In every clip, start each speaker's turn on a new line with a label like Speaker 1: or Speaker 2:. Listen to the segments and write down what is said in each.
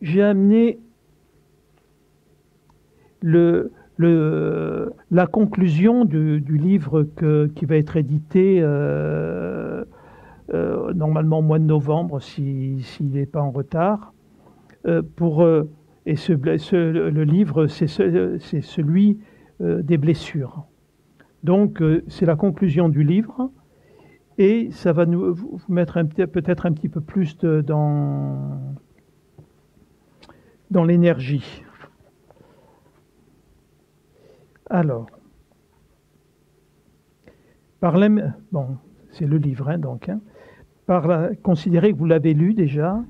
Speaker 1: j'ai amené la conclusion du livre qui va être édité normalement au mois de novembre, s'il n'est pas en retard. Le livre, c'est celui des blessures. Donc, c'est la conclusion du livre, et ça va vous mettre peut-être un petit peu plus dans l'énergie. Alors, bon, c'est le livre, donc. Considérez que vous l'avez lu déjà,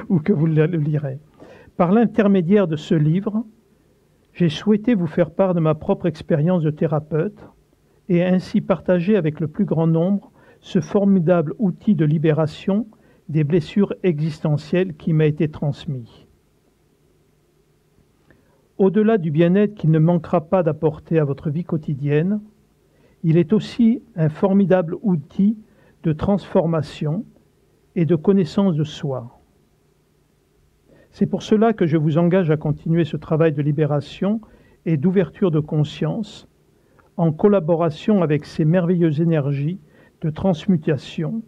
Speaker 1: ou que vous le lirez. Par l'intermédiaire de ce livre, j'ai souhaité vous faire part de ma propre expérience de thérapeute et ainsi partager avec le plus grand nombre ce formidable outil de libération des blessures existentielles qui m'a été transmis. Au-delà du bien-être qu'il ne manquera pas d'apporter à votre vie quotidienne, il est aussi un formidable outil de transformation et de connaissance de soi. C'est pour cela que je vous engage à continuer ce travail de libération et d'ouverture de conscience en collaboration avec ces merveilleuses énergies de transmutation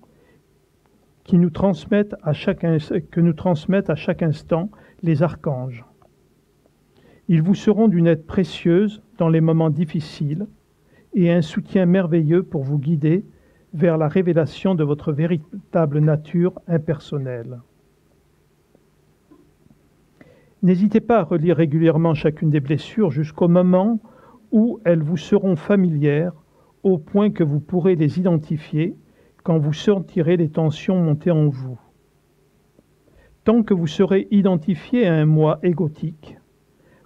Speaker 1: que nous transmettent à chaque instant les archanges. Ils vous seront d'une aide précieuse dans les moments difficiles et un soutien merveilleux pour vous guider vers la révélation de votre véritable nature impersonnelle. N'hésitez pas à relire régulièrement chacune des blessures jusqu'au moment où elles vous seront familières, au point que vous pourrez les identifier quand vous sentirez les tensions monter en vous. Tant que vous serez identifié à un moi égotique,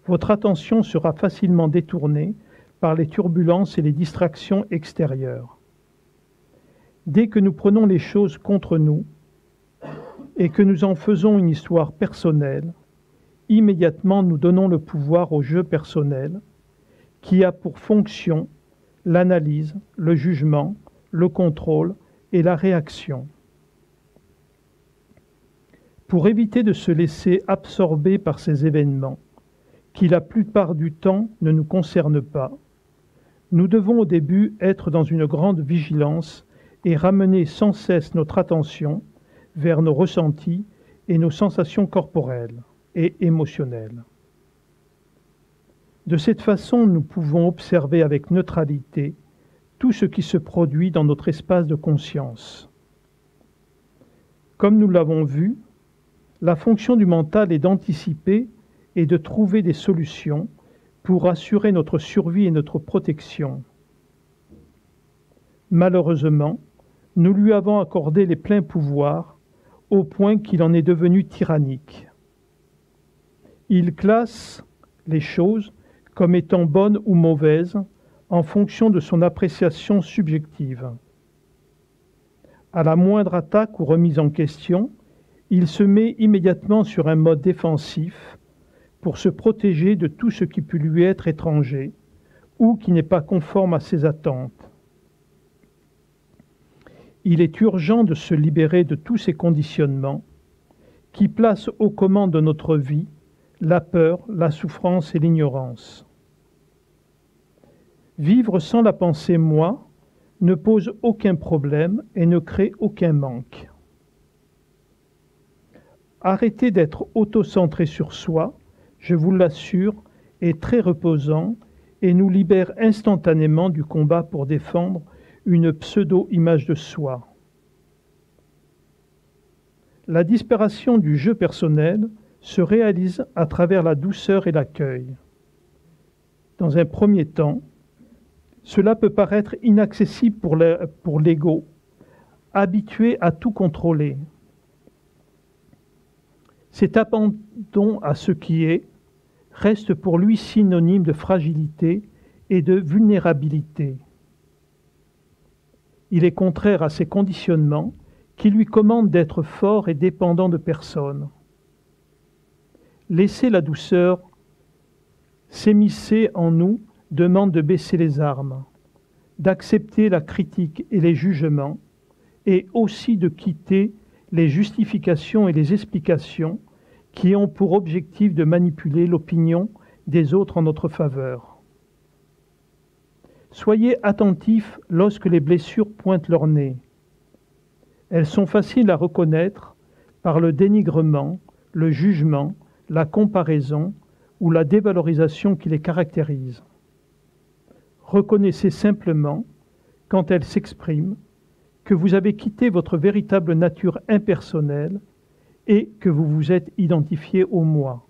Speaker 1: votre attention sera facilement détournée par les turbulences et les distractions extérieures. Dès que nous prenons les choses contre nous et que nous en faisons une histoire personnelle, immédiatement nous donnons le pouvoir au jeu personnel qui a pour fonction l'analyse, le jugement, le contrôle et la réaction. Pour éviter de se laisser absorber par ces événements, qui la plupart du temps ne nous concernent pas, nous devons au début être dans une grande vigilance et ramener sans cesse notre attention vers nos ressentis et nos sensations corporelles et émotionnelles. De cette façon, nous pouvons observer avec neutralité tout ce qui se produit dans notre espace de conscience. Comme nous l'avons vu, la fonction du mental est d'anticiper et de trouver des solutions pour assurer notre survie et notre protection. Malheureusement, nous lui avons accordé les pleins pouvoirs au point qu'il en est devenu tyrannique. Il classe les choses comme étant bonnes ou mauvaises en fonction de son appréciation subjective. À la moindre attaque ou remise en question, il se met immédiatement sur un mode défensif pour se protéger de tout ce qui peut lui être étranger ou qui n'est pas conforme à ses attentes. Il est urgent de se libérer de tous ces conditionnements qui placent aux commandes de notre vie la peur, la souffrance et l'ignorance. Vivre sans la pensée « moi » ne pose aucun problème et ne crée aucun manque. Arrêter d'être auto-centré sur soi, je vous l'assure, est très reposant et nous libère instantanément du combat pour défendre une pseudo-image de soi. La disparition du jeu personnel se réalise à travers la douceur et l'accueil. Dans un premier temps, cela peut paraître inaccessible pour l'ego, habitué à tout contrôler. Cet abandon à ce qui est reste pour lui synonyme de fragilité et de vulnérabilité. Il est contraire à ces conditionnements qui lui commandent d'être fort et dépendant de personne. Laisser la douceur s'émisser en nous demande de baisser les armes, d'accepter la critique et les jugements, et aussi de quitter les justifications et les explications qui ont pour objectif de manipuler l'opinion des autres en notre faveur. Soyez attentifs lorsque les blessures pointent leur nez. Elles sont faciles à reconnaître par le dénigrement, le jugement, la comparaison ou la dévalorisation qui les caractérise. Reconnaissez simplement, quand elles s'expriment, que vous avez quitté votre véritable nature impersonnelle et que vous vous êtes identifié au moi.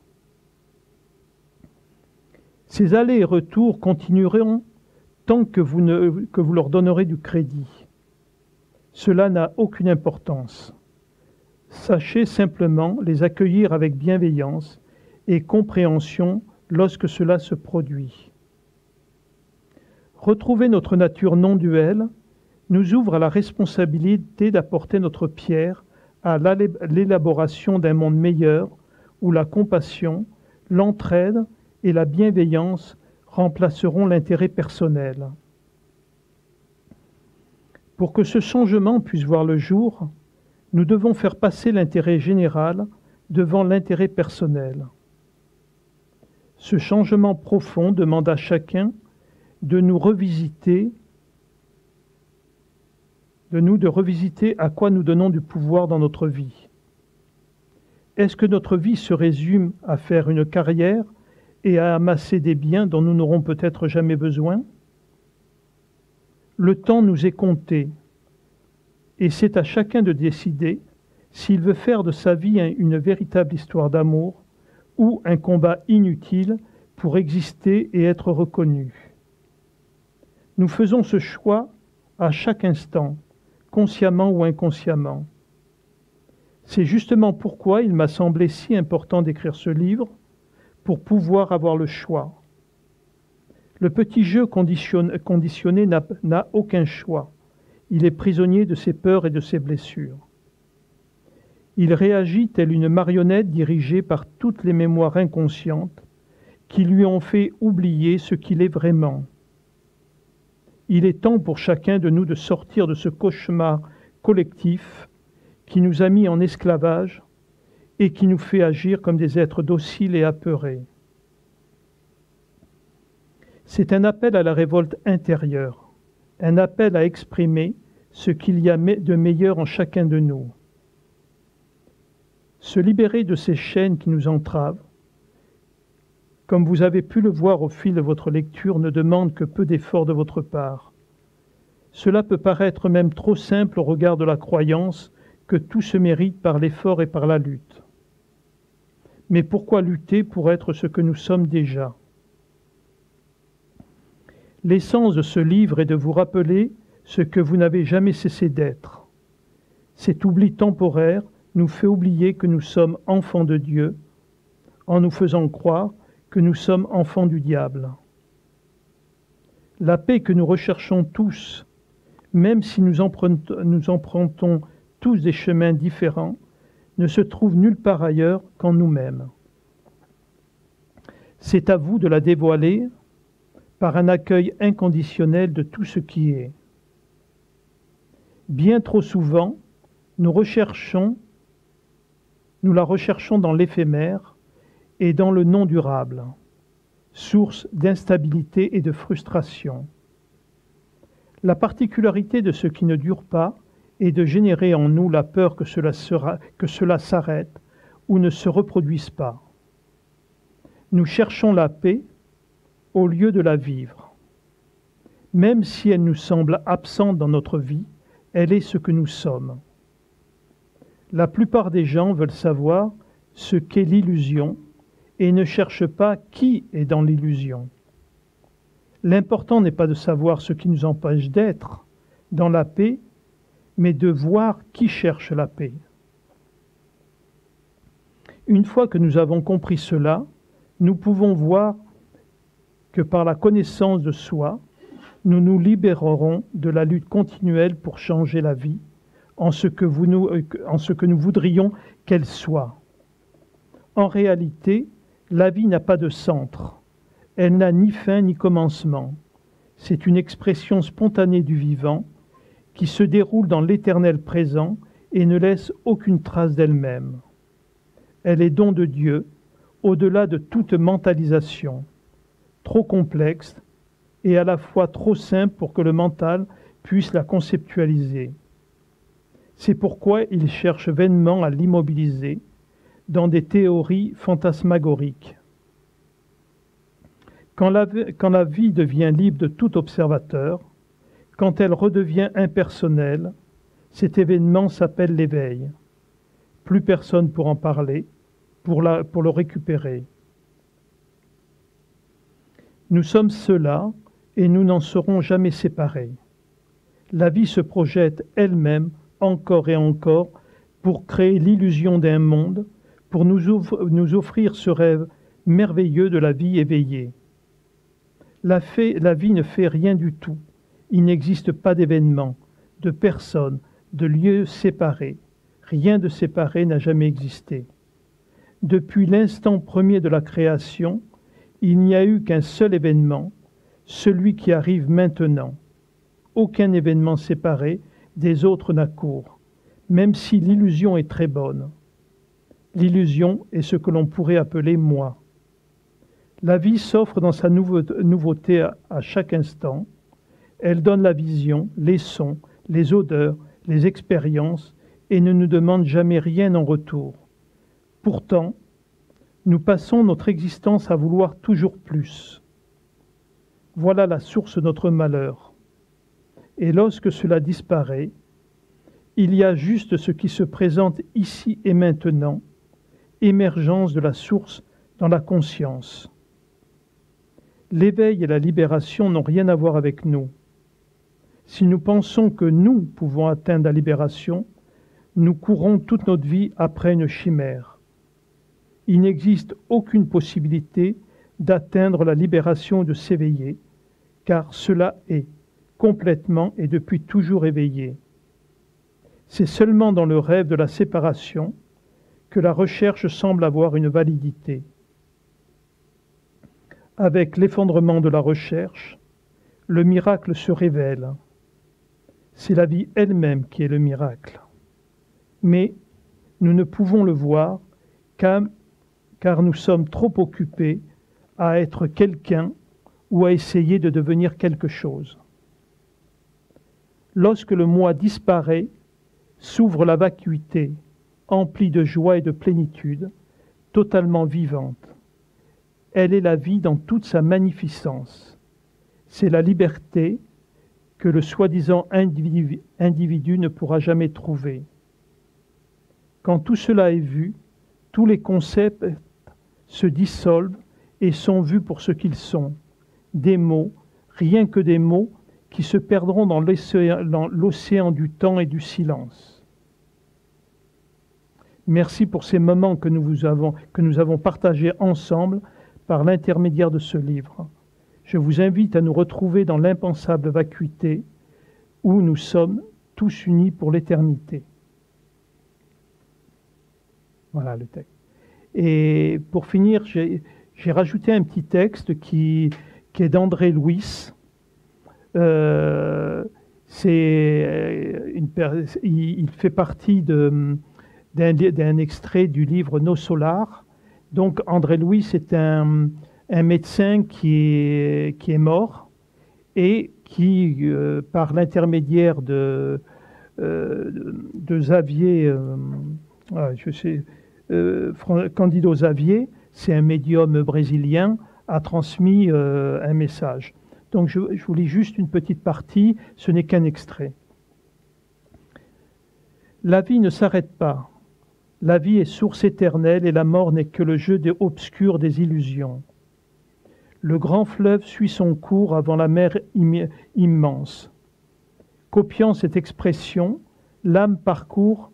Speaker 1: Ces allers et retours continueront tant que vous leur donnerez du crédit. Cela n'a aucune importance. Sachez simplement les accueillir avec bienveillance et compréhension lorsque cela se produit. Retrouver notre nature non duelle nous ouvre à la responsabilité d'apporter notre pierre à l'élaboration d'un monde meilleur où la compassion, l'entraide et la bienveillance remplaceront l'intérêt personnel. Pour que ce changement puisse voir le jour, nous devons faire passer l'intérêt général devant l'intérêt personnel. Ce changement profond demande à chacun de revisiter à quoi nous donnons du pouvoir dans notre vie. Est-ce que notre vie se résume à faire une carrière et à amasser des biens dont nous n'aurons peut-être jamais besoin? Le temps nous est compté, et c'est à chacun de décider s'il veut faire de sa vie une véritable histoire d'amour ou un combat inutile pour exister et être reconnu. Nous faisons ce choix à chaque instant, consciemment ou inconsciemment. C'est justement pourquoi il m'a semblé si important d'écrire ce livre, pour pouvoir avoir le choix. Le petit jeu conditionné n'a aucun choix. Il est prisonnier de ses peurs et de ses blessures. Il réagit tel une marionnette dirigée par toutes les mémoires inconscientes qui lui ont fait oublier ce qu'il est vraiment. Il est temps pour chacun de nous de sortir de ce cauchemar collectif qui nous a mis en esclavage et qui nous fait agir comme des êtres dociles et apeurés. C'est un appel à la révolte intérieure, un appel à exprimer ce qu'il y a de meilleur en chacun de nous. Se libérer de ces chaînes qui nous entravent, comme vous avez pu le voir au fil de votre lecture, ne demande que peu d'efforts de votre part. Cela peut paraître même trop simple au regard de la croyance que tout se mérite par l'effort et par la lutte. Mais pourquoi lutter pour être ce que nous sommes déjà? L'essence de ce livre est de vous rappeler ce que vous n'avez jamais cessé d'être. Cet oubli temporaire nous fait oublier que nous sommes enfants de Dieu, en nous faisant croire que nous sommes enfants du diable. La paix que nous recherchons tous, même si nous empruntons tous des chemins différents, ne se trouve nulle part ailleurs qu'en nous-mêmes. C'est à vous de la dévoiler par un accueil inconditionnel de tout ce qui est. Bien trop souvent, nous la recherchons dans l'éphémère et dans le non durable, source d'instabilité et de frustration. La particularité de ce qui ne dure pas est de générer en nous la peur que cela s'arrête ou ne se reproduise pas. Nous cherchons la paix au lieu de la vivre. Même si elle nous semble absente dans notre vie, elle est ce que nous sommes. La plupart des gens veulent savoir ce qu'est l'illusion et ne cherchent pas qui est dans l'illusion. L'important n'est pas de savoir ce qui nous empêche d'être dans la paix, mais de voir qui cherche la paix. Une fois que nous avons compris cela, nous pouvons voir que par la connaissance de soi, nous nous libérerons de la lutte continuelle pour changer la vie en ce que nous voudrions qu'elle soit. En réalité, la vie n'a pas de centre. Elle n'a ni fin ni commencement. C'est une expression spontanée du vivant qui se déroule dans l'éternel présent et ne laisse aucune trace d'elle-même. Elle est don de Dieu, au-delà de toute mentalisation, trop complexe et à la fois trop simple pour que le mental puisse la conceptualiser. C'est pourquoi il cherche vainement à l'immobiliser dans des théories fantasmagoriques. Quand la vie devient libre de tout observateur, quand elle redevient impersonnelle, cet événement s'appelle l'éveil. Plus personne pour en parler, pour le récupérer. Nous sommes ceux-là et nous n'en serons jamais séparés. La vie se projette elle-même encore et encore pour créer l'illusion d'un monde, pour nous offrir ce rêve merveilleux de la vie éveillée. La vie ne fait rien du tout. Il n'existe pas d'événements, de personnes, de lieux séparés. Rien de séparé n'a jamais existé. Depuis l'instant premier de la création, il n'y a eu qu'un seul événement, celui qui arrive maintenant. Aucun événement séparé des autres n'accourt, même si l'illusion est très bonne. L'illusion est ce que l'on pourrait appeler moi. La vie s'offre dans sa nouveauté à chaque instant. Elle donne la vision, les sons, les odeurs, les expériences et ne nous demande jamais rien en retour. Pourtant, nous passons notre existence à vouloir toujours plus. Voilà la source de notre malheur. Et lorsque cela disparaît, il y a juste ce qui se présente ici et maintenant, émergence de la source dans la conscience. L'éveil et la libération n'ont rien à voir avec nous. Si nous pensons que nous pouvons atteindre la libération, nous courons toute notre vie après une chimère. Il n'existe aucune possibilité d'atteindre la libération ou de s'éveiller, car cela est complètement et depuis toujours éveillé. C'est seulement dans le rêve de la séparation que la recherche semble avoir une validité. Avec l'effondrement de la recherche, le miracle se révèle. C'est la vie elle-même qui est le miracle. Mais nous ne pouvons le voir car nous sommes trop occupés à être quelqu'un ou à essayer de devenir quelque chose. Lorsque le moi disparaît, s'ouvre la vacuité, emplie de joie et de plénitude, totalement vivante. Elle est la vie dans toute sa magnificence. C'est la liberté que le soi-disant individu ne pourra jamais trouver. Quand tout cela est vu, tous les concepts se dissolvent et sont vus pour ce qu'ils sont. Des mots, rien que des mots, qui se perdront dans l'océan du temps et du silence. Merci pour ces moments que nous avons partagés ensemble par l'intermédiaire de ce livre. Je vous invite à nous retrouver dans l'impensable vacuité où nous sommes tous unis pour l'éternité. Voilà le texte. Et pour finir, j'ai rajouté un petit texte qui est d'André Louis. Il fait partie d'un extrait du livre Nos Solars. Donc André Louis est un médecin qui est mort et qui, par l'intermédiaire de Xavier, Candido Xavier, c'est un médium brésilien, a transmis un message. Donc je vous lis juste une petite partie, ce n'est qu'un extrait. La vie ne s'arrête pas. La vie est source éternelle et la mort n'est que le jeu obscur des illusions. Le grand fleuve suit son cours avant la mer immense. Copiant cette expression, l'âme parcourt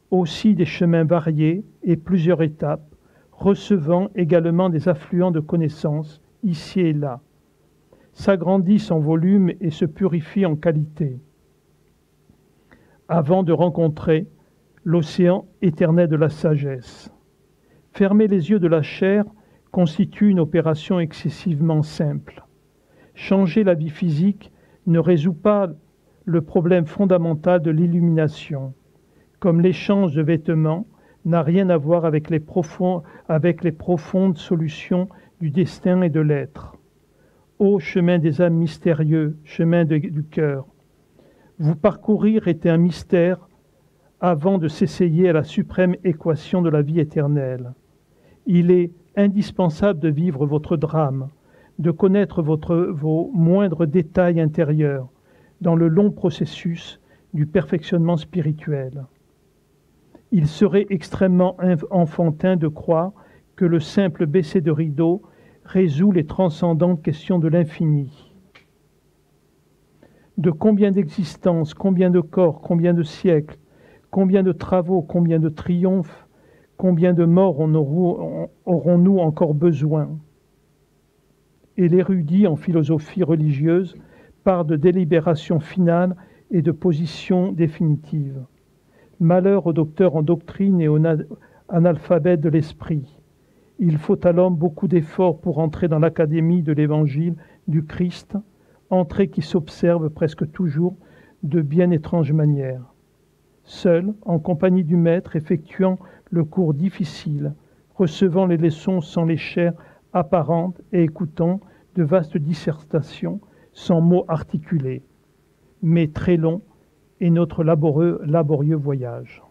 Speaker 1: aussi des chemins variés et plusieurs étapes, recevant également des affluents de connaissances ici et là, s'agrandissent en volume et se purifient en qualité, avant de rencontrer l'océan éternel de la sagesse. Fermer les yeux de la chair constitue une opération excessivement simple. Changer la vie physique ne résout pas le problème fondamental de l'illumination. comme l'échange de vêtements, n'a rien à voir avec les profondes solutions du destin et de l'être. Ô chemin des âmes mystérieux, chemin du cœur, vous parcourir était un mystère avant de s'essayer à la suprême équation de la vie éternelle. Il est indispensable de vivre votre drame, de connaître vos moindres détails intérieurs dans le long processus du perfectionnement spirituel. Il serait extrêmement enfantin de croire que le simple baisser de rideau résout les transcendantes questions de l'infini. De combien d'existences, combien de corps, combien de siècles, combien de travaux, combien de triomphes, combien de morts aurons-nous encore besoin? Et l'érudit en philosophie religieuse part de délibération finale et de position définitive. Malheur au docteur en doctrine et aux analphabètes de l'esprit. Il faut à l'homme beaucoup d'efforts pour entrer dans l'académie de l'évangile du Christ, entrée qui s'observe presque toujours de bien étranges manières. Seul, en compagnie du maître, effectuant le cours difficile, recevant les leçons sans les chairs apparentes et écoutant de vastes dissertations sans mots articulés, mais très longs, et notre laborieux voyage.